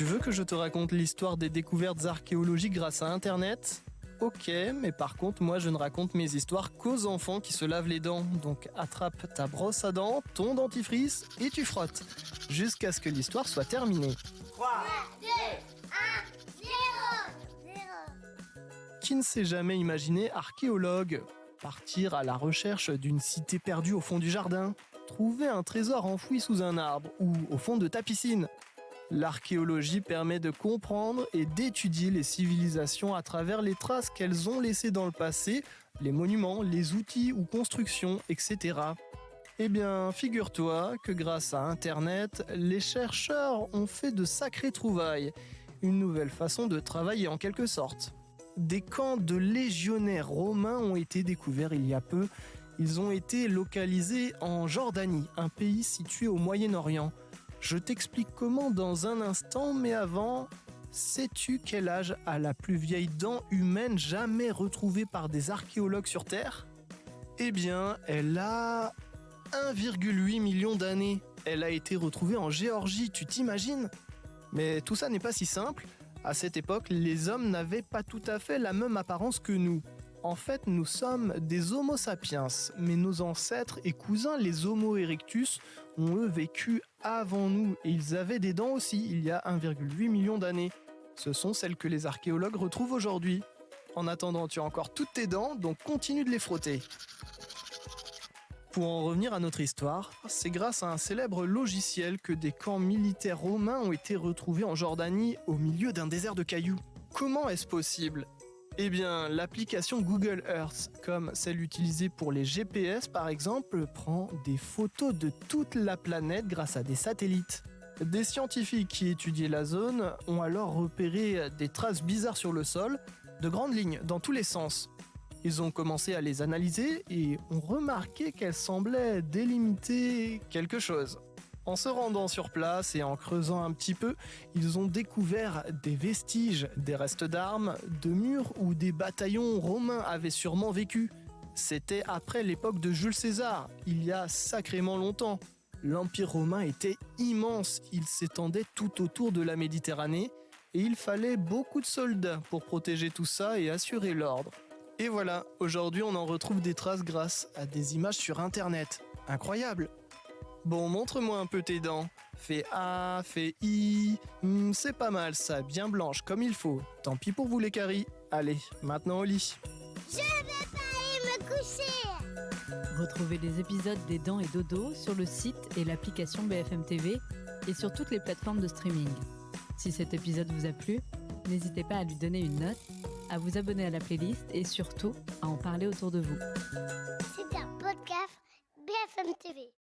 Tu veux que je te raconte l'histoire des découvertes archéologiques grâce à Internet ? Ok, mais par contre, moi je ne raconte mes histoires qu'aux enfants qui se lavent les dents. Donc attrape ta brosse à dents, ton dentifrice et tu frottes. Jusqu'à ce que l'histoire soit terminée. 3, 2, 1, 0. Qui ne s'est jamais imaginé archéologue ? Partir à la recherche d'une cité perdue au fond du jardin ? Trouver un trésor enfoui sous un arbre ou au fond de ta piscine ? L'archéologie permet de comprendre et d'étudier les civilisations à travers les traces qu'elles ont laissées dans le passé, les monuments, les outils ou constructions, etc. Eh bien, figure-toi que grâce à Internet, les chercheurs ont fait de sacrées trouvailles. Une nouvelle façon de travailler en quelque sorte. Des camps de légionnaires romains ont été découverts il y a peu. Ils ont été localisés en Jordanie, un pays situé au Moyen-Orient. Je t'explique comment dans un instant, mais avant, sais-tu quel âge a la plus vieille dent humaine jamais retrouvée par des archéologues sur Terre ? Eh bien, elle a 1,8 million d'années. Elle a été retrouvée en Géorgie, tu t'imagines ? Mais tout ça n'est pas si simple. À cette époque, les hommes n'avaient pas tout à fait la même apparence que nous. En fait, nous sommes des Homo sapiens, mais nos ancêtres et cousins, les Homo erectus, ont eux vécu avant nous et ils avaient des dents aussi il y a 1,8 million d'années. Ce sont celles que les archéologues retrouvent aujourd'hui. En attendant, tu as encore toutes tes dents, donc continue de les frotter. Pour en revenir à notre histoire, c'est grâce à un célèbre logiciel que des camps militaires romains ont été retrouvés en Jordanie au milieu d'un désert de cailloux. Comment est-ce possible ? Eh bien, l'application Google Earth, comme celle utilisée pour les GPS par exemple, prend des photos de toute la planète grâce à des satellites. Des scientifiques qui étudiaient la zone ont alors repéré des traces bizarres sur le sol, de grandes lignes dans tous les sens. Ils ont commencé à les analyser et ont remarqué qu'elles semblaient délimiter quelque chose. En se rendant sur place et en creusant un petit peu, ils ont découvert des vestiges, des restes d'armes, de murs où des bataillons romains avaient sûrement vécu. C'était après l'époque de Jules César, il y a sacrément longtemps. L'Empire romain était immense, il s'étendait tout autour de la Méditerranée et il fallait beaucoup de soldats pour protéger tout ça et assurer l'ordre. Et voilà, aujourd'hui on en retrouve des traces grâce à des images sur Internet. Incroyable! Bon, montre-moi un peu tes dents. Fais A, fais I. C'est pas mal ça, bien blanche, comme il faut. Tant pis pour vous les caries. Allez, maintenant au lit. Je vais pas aller me coucher. Retrouvez les épisodes des Dents et Dodo sur le site et l'application BFM TV et sur toutes les plateformes de streaming. Si cet épisode vous a plu, n'hésitez pas à lui donner une note, à vous abonner à la playlist et surtout à en parler autour de vous. C'est un podcast BFM TV.